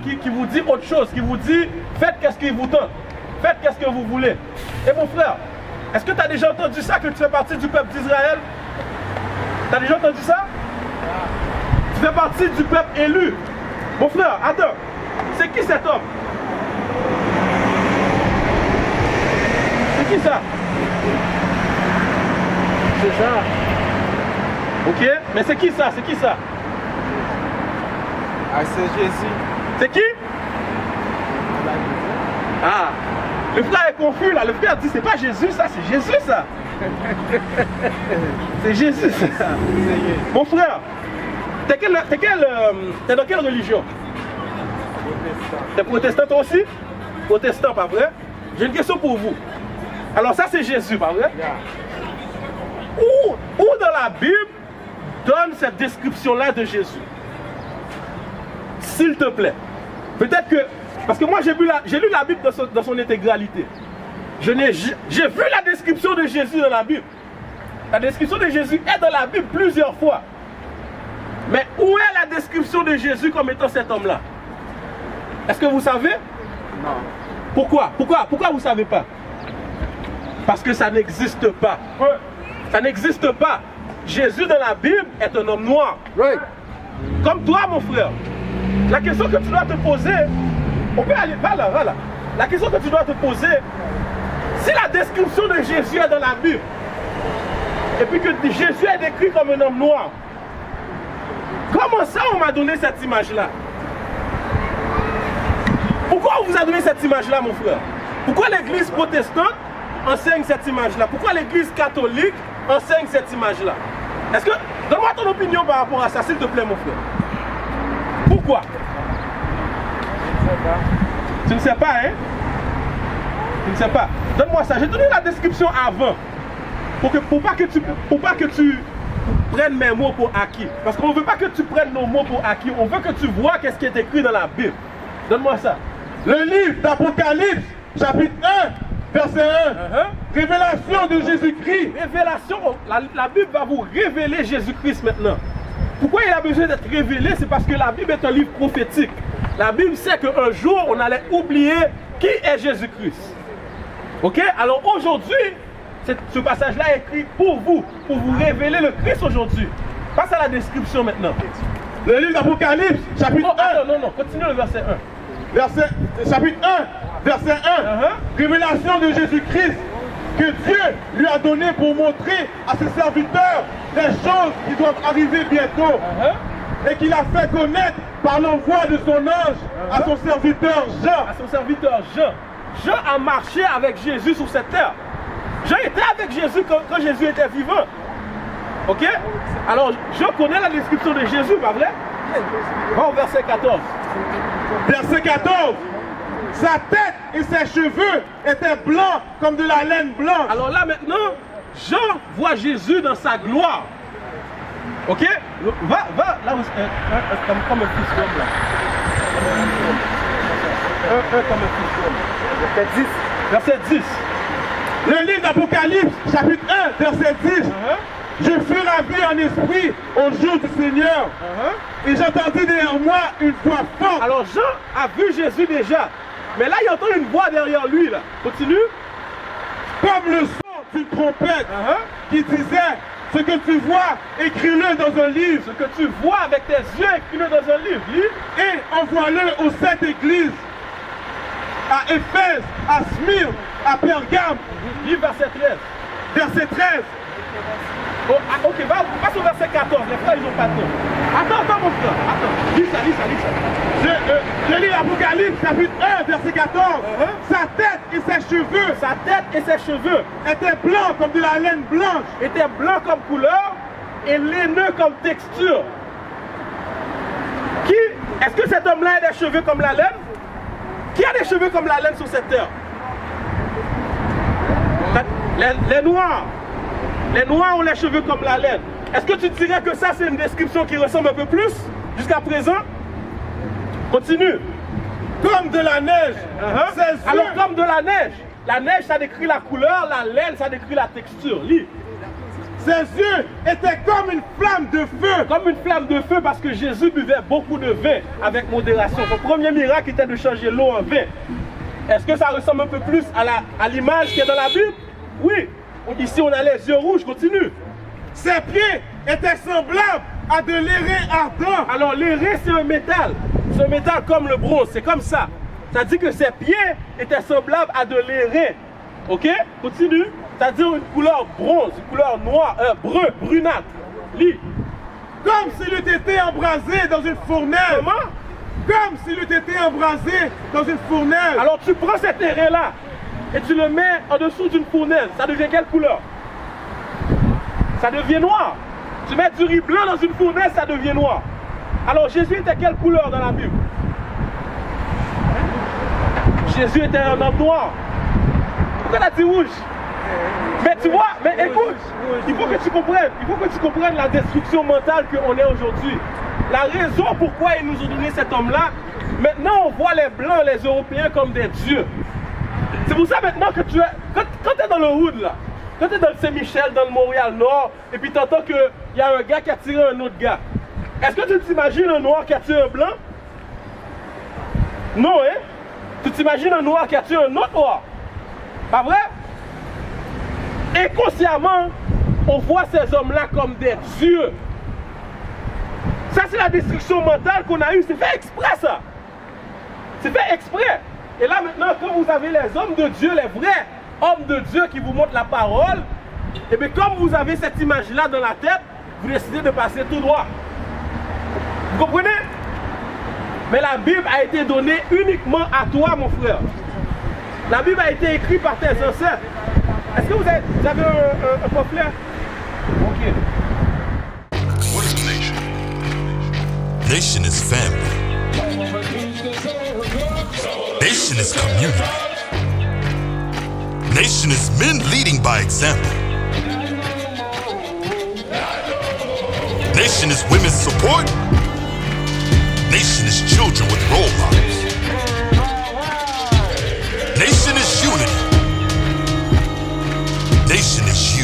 qui vous dit autre chose, qui vous dit faites qu'est-ce qui vous tente, faites qu'est-ce que vous voulez. Et mon frère, est-ce que tu as déjà entendu ça, que tu fais partie du peuple d'Israël? Tu as déjà entendu ça? Tu fais partie du peuple élu. Mon frère, attends, c'est qui cet homme? C'est qui ça? C'est ça. Ok, mais c'est qui ça? C'est qui ça? Ah, c'est Jésus. C'est qui? Ah, le frère est confus là. Le frère dit c'est pas Jésus ça, c'est Jésus ça. C'est Jésus ça. Mon frère, t'es dans quelle religion? T'es protestant toi aussi? Protestant, pas vrai? J'ai une question pour vous. Alors ça c'est Jésus, pas vrai? Où dans la Bible donne cette description-là de Jésus? S'il te plaît. Peut-être que... Parce que moi j'ai lu la Bible dans son intégralité. J'ai vu la description de Jésus dans la Bible. La description de Jésus est dans la Bible plusieurs fois. Mais où est la description de Jésus comme étant cet homme-là? Est-ce que vous savez? Non. Pourquoi vous ne savez pas? Parce que ça n'existe pas. Ça n'existe pas. Jésus dans la Bible est un homme noir. Right. Comme toi, mon frère. La question que tu dois te poser, on peut aller, va là. La question que tu dois te poser, si la description de Jésus est dans la Bible, et puis que Jésus est décrit comme un homme noir, comment ça on m'a donné cette image-là? Pourquoi on vous a donné cette image-là, mon frère? Pourquoi l'église protestante enseigne cette image-là? Pourquoi l'église catholique enseigne cette image-là? Est-ce que... Donne-moi ton opinion par rapport à ça, s'il te plaît, mon frère. Pourquoi? Tu ne sais pas, hein? Tu ne sais pas. Donne-moi ça. J'ai donné la description avant. Pour pas que tu prennes mes mots pour acquis. Parce qu'on ne veut pas que tu prennes nos mots pour acquis. On veut que tu vois qu'est-ce qui est écrit dans la Bible. Donne-moi ça. Le livre d'Apocalypse, chapitre 1, verset 1. Révélation de Jésus-Christ. Révélation, la Bible va vous révéler Jésus-Christ maintenant. Pourquoi il a besoin d'être révélé? C'est parce que la Bible est un livre prophétique. La Bible sait qu'un jour, on allait oublier qui est Jésus-Christ. Ok? Alors aujourd'hui, ce passage-là est écrit pour vous révéler le Christ aujourd'hui. Passe à la description maintenant. Le livre d'Apocalypse, chapitre 1. Non, continue le verset 1. Chapitre 1, verset 1. Révélation de Jésus-Christ que Dieu lui a donné pour montrer à ses serviteurs les choses qui doivent arriver bientôt. Et qu'il a fait connaître par l'envoi de son ange à son serviteur Jean. À son serviteur Jean. Jean a marché avec Jésus sur cette terre. Jean était avec Jésus quand Jésus était vivant. Ok? Alors, Jean connaît la description de Jésus, pas vrai? Va au verset 14. Verset 14. Sa tête et ses cheveux étaient blancs comme de la laine blanche. Alors là maintenant, Jean voit Jésus dans sa gloire. Ok? Va là où comme un fils d'homme là. Comme un fils d'homme. Verset 10. Verset 10. Le livre d'Apocalypse, chapitre 1, verset 10. Je fus ravi en esprit au jour du Seigneur. Et j'entendis derrière moi une voix forte. Alors Jean a vu Jésus déjà. Mais là il entend une voix derrière lui là. Continue. Comme le son d'une trompette qui disait: ce que tu vois, écris-le dans un livre. Ce que tu vois avec tes yeux, écris-le dans un livre. Lis. Et envoie-le aux 7 églises. À Éphèse, à Smyrne, à Pergame. Lis verset 13. Verset 13. Oh, ok, passe au verset 14. Les frères, ils n'ont pas de temps. Attends, mon frère. Attends. Lis ça. Je lis l'Apocalypse, chapitre 1, verset 14. Sa tête et ses cheveux étaient blancs comme de la laine blanche. Étaient blancs comme couleur et laineux comme texture. Est-ce que cet homme-là a des cheveux comme la laine? Qui a des cheveux comme la laine sur cette terre? Les noirs. Les noirs ont les cheveux comme la laine. Est-ce que tu dirais que ça c'est une description qui ressemble un peu plus jusqu'à présent? Continue. Comme de la neige. Alors comme de la neige ça décrit la couleur, la laine ça décrit la texture. Lis. Ses yeux étaient comme une flamme de feu. Comme une flamme de feu parce que Jésus buvait beaucoup de vin avec modération. Son premier miracle était de changer l'eau en vin. Est-ce que ça ressemble un peu plus à l'image qui est dans la Bible? Oui. Ici, on a les yeux rouges. Continue. Ses pieds étaient semblables à de l'airain ardent. Alors, l'airain, c'est un métal. C'est un métal comme le bronze. C'est comme ça. Ça dit que ses pieds étaient semblables à de l'airain. Ok? Continue. C'est-à-dire une couleur bronze, une couleur noire, brun, brunâtre. Lis. Comme s'il eût été embrasé dans une fournaise. Comment? Comme s'il eût été embrasé dans une fournaise. Alors tu prends cet airain-là et tu le mets en dessous d'une fournaise. Ça devient quelle couleur? Ça devient noir. Tu mets du riz blanc dans une fournaise, ça devient noir. Alors Jésus était quelle couleur dans la Bible? Jésus était un homme noir. Pourquoi tu as dit rouge? Mais tu vois, mais écoute, il faut que tu comprennes la destruction mentale qu'on est aujourd'hui. La raison pourquoi ils nous ont donné cet homme-là, maintenant on voit les Blancs, les Européens comme des dieux. C'est pour ça maintenant que quand tu es dans le hood là, quand tu es dans le Saint-Michel, dans le Montréal-Nord, et puis tu entends qu'il y a un gars qui a tiré un autre gars, est-ce que tu t'imagines un noir qui a tué un blanc? Non, hein? Tu t'imagines un noir qui a tué un autre noir? Pas vrai? Inconsciemment, on voit ces hommes-là comme des dieux. Ça, c'est la destruction mentale qu'on a eue. C'est fait exprès, ça. C'est fait exprès. Et là, maintenant, quand vous avez les hommes de Dieu, les vrais hommes de Dieu qui vous montrent la parole, et bien, comme vous avez cette image-là dans la tête, vous décidez de passer tout droit. Vous comprenez? Mais la Bible a été donnée uniquement à toi, mon frère. La Bible a été écrite par tes ancêtres. Est-ce que vous avez un pamphlet? Ok. What is a nation? Nation is family. Nation is community. Nation is men leading by example. Nation is women's support. Nation is children with role models. Nation is unity. Nation is